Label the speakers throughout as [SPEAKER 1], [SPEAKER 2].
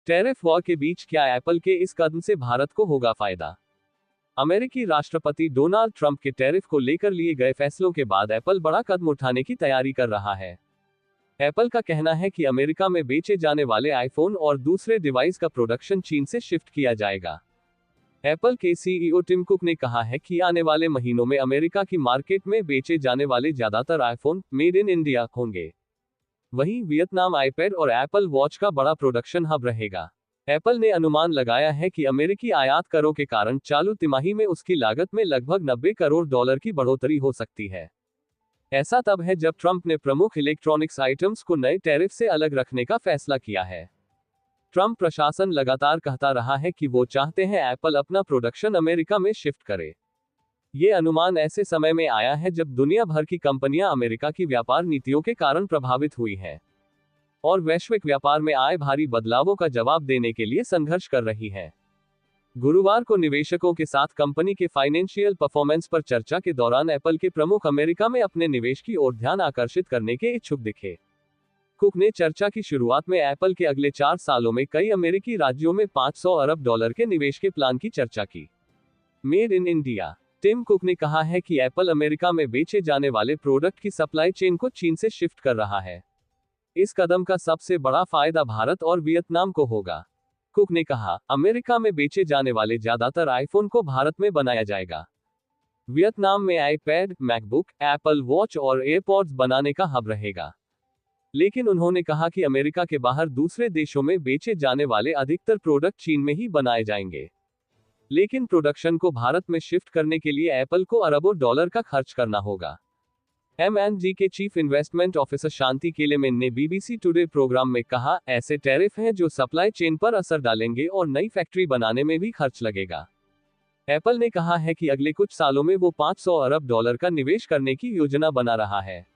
[SPEAKER 1] Tariff war के बीच क्या Apple के इस कदम से भारत को होगा फायदा? अमेरिकी राष्ट्रपति डोनाल्ड ट्रंप के टैरिफ को लेकर लिए गए फैसलों के बाद एप्पल बड़ा कदम उठाने की तैयारी कर रहा है। एप्पल का कहना है कि अमेरिका में बेचे जाने वाले आईफोन और दूसरे डिवाइस का प्रोडक्शन चीन से शिफ्ट किया जाएगा। एप्पल के सीईओ टिम कुक ने कहा है कि आने वाले महीनों में अमेरिका की मार्केट में बेचे जाने वाले ज्यादातर आईफोन मेड इन इंडिया होंगे। वहीं वियतनाम आईपैड और एप्पल वॉच का बड़ा प्रोडक्शन हब रहेगा। एप्पल ने अनुमान लगाया है कि अमेरिकी आयात करों के कारण चालू तिमाही में उसकी लागत में लगभग $90 करोड़ की बढ़ोतरी हो सकती है। ऐसा तब है जब ट्रंप ने प्रमुख इलेक्ट्रॉनिक्स आइटम्स को नए टैरिफ से अलग रखने का फैसला किया है। ट्रंप प्रशासन लगातार कहता रहा है कि वो चाहते हैं एप्पल अपना प्रोडक्शन अमेरिका में शिफ्ट करे। ये अनुमान ऐसे समय में आया है जब दुनिया भर की कंपनियां अमेरिका की व्यापार नीतियों के कारण प्रभावित हुई हैं और वैश्विक व्यापार में आए भारी बदलावों का जवाब देने के लिए संघर्ष कर रही हैं। गुरुवार को निवेशकों के साथ कंपनी के फाइनेंशियल परफॉर्मेंस पर चर्चा के दौरान एप्पल के प्रमुख अमेरिका में अपने निवेश की ओर ध्यान आकर्षित करने के इच्छुक दिखे। कुक ने चर्चा की शुरुआत में एप्पल के अगले 4 सालों में कई अमेरिकी राज्यों में $500 अरब के निवेश के प्लान की चर्चा की। Made in India. Tim Cook ने कहा है कि एप्पल अमेरिका में बेचे जाने वाले प्रोडक्ट की सप्लाई चेन को चीन से शिफ्ट कर रहा है। इस कदम का सबसे बड़ा फायदा भारत और वियतनाम को होगा। कुक ने कहा, अमेरिका में बेचे जाने वाले ज्यादातर आईफोन को भारत में बनाया जाएगा। वियतनाम में आईपैड, मैकबुक, एप्पल वॉच और एयरपॉड्स बनाने का हब रहेगा। लेकिन उन्होंने कहा कि अमेरिका के बाहर दूसरे देशों में बेचे जाने वाले अधिकतर प्रोडक्ट चीन में ही बनाए जाएंगे। लेकिन प्रोडक्शन को भारत में शिफ्ट करने के लिए एप्पल को अरबों डॉलर का खर्च करना होगा। M&G के चीफ इन्वेस्टमेंट ऑफिसर शांति केलेमेन ने BBC टुडे प्रोग्राम में कहा, ऐसे टैरिफ हैं जो सप्लाई चेन पर असर डालेंगे और नई फैक्ट्री बनाने में भी खर्च लगेगा। एप्पल ने कहा है कि अगले कुछ सालों में वो $500 अरब का निवेश करने की योजना बना रहा है।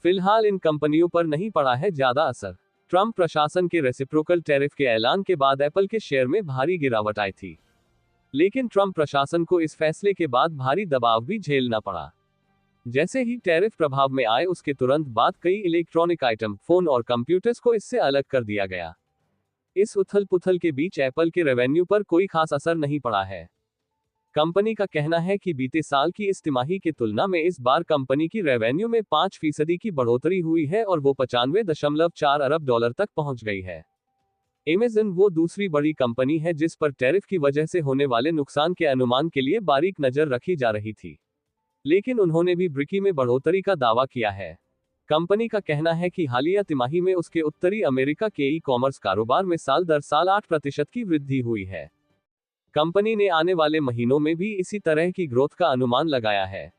[SPEAKER 1] फिलहाल इन कंपनियों पर नहीं पड़ा है ज्यादा असर। ट्रंप प्रशासन के रेसिप्रोकल टैरिफ के ऐलान के बाद एप्पल के शेयर में भारी गिरावट आई थी। लेकिन ट्रंप प्रशासन को इस फैसले के बाद भारी दबाव भी झेलना पड़ा। जैसे ही टैरिफ प्रभाव में आए उसके तुरंत बाद कई इलेक्ट्रॉनिक आइटम, फोन और कंप्यूटर्स को इससे अलग कर दिया गया। इस उथल पुथल के बीच एप्पल के रेवेन्यू पर कोई खास असर नहीं पड़ा है। कंपनी का कहना है कि बीते साल की इस तिमाही की तुलना में इस बार कंपनी की रेवेन्यू में 5% की बढ़ोतरी हुई है और वो $95.4 अरब तक पहुंच गई है। Amazon वो दूसरी बड़ी कंपनी है जिस पर टैरिफ की वजह से होने वाले नुकसान के अनुमान के लिए बारीक नजर रखी जा रही थी। लेकिन उन्होंने भी बिक्री में बढ़ोतरी का दावा किया है। कंपनी का कहना है कि हालिया तिमाही में उसके उत्तरी अमेरिका के ई-कॉमर्स कारोबार में साल दर साल 8% की वृद्धि हुई है। कंपनी ने आने वाले महीनों में भी इसी तरह की ग्रोथ का अनुमान लगाया है।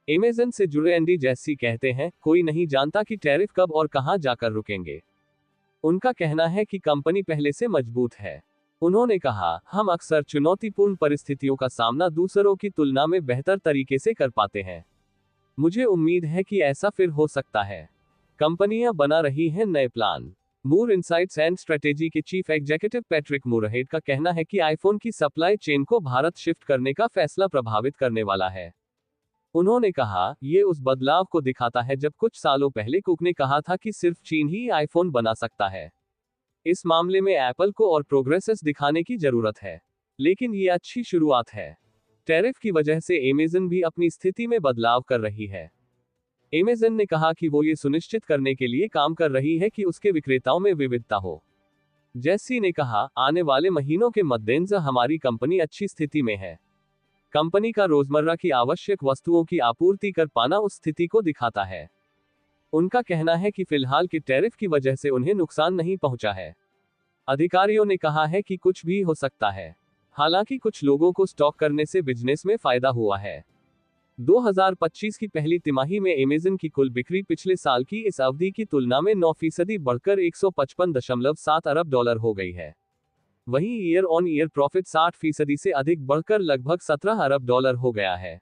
[SPEAKER 1] Amazon से जुड़े एंडी जैसी कहते हैं, कोई नहीं जानता कि टैरिफ कब और कहां जाकर रुकेंगे। उनका कहना है कि कंपनी पहले से मजबूत है। उन्होंने कहा, हम अक्सर चुनौतीपूर्ण परिस्थितियों का सामना दूसरों की तुलना में बेहतर तरीके से कर पाते हैं। मुझे उम्मीद है कि ऐसा फिर हो सकता है। कंपनियां बना रही हैं नए plan. Moor insights and strategy के चीफ एग्जीक्यूटिव पैट्रिक मूरहेड का कहना है कि आईफोन की सप्लाई चेन को भारत शिफ्ट करने का फैसला प्रभावित करने वाला है। उन्होंने कहा, ये उस बदलाव को दिखाता है जब कुछ सालों पहले कुक ने कहा था कि सिर्फ चीन ही आईफोन बना सकता है। इस मामले में एप्पल को और प्रोग्रेसेस दिखाने की जरूरत है। लेकिन ये अच्छी शुरुआत है। टैरिफ की वजह से Amazon भी अपनी स्थिति में बदलाव कर रही है। Amazon ने कहा कि वो ये सुनिश्चित करने के लिए काम कर रही है कि उसके विक्रेताओं में विविधता हो। जैसी ने कहा, आने वाले महीनों के मद्देनजर हमारी कंपनी अच्छी स्थिति में है। कंपनी का रोजमर्रा की आवश्यक वस्तुओं की आपूर्ति कर पाना उस स्थिति को दिखाता है। उनका कहना है कि फिलहाल के टैरिफ की वजह से उन्हें नुकसान नहीं पहुंचा है। अधिकारियों ने कहा है कि कुछ भी हो सकता है। हालांकि कुछ लोगों को स्टॉक करने से बिजनेस में फायदा हुआ है। 2025 की पहली तिमाही में Amazon की कुल बिक्री पिछले साल की इस अवधि की तुलना में 9% बढ़कर $155.7 अरब हो गई है। वहीं ईयर ऑन ईयर प्रॉफिट 60% से अधिक बढ़कर लगभग $17 अरब हो गया है।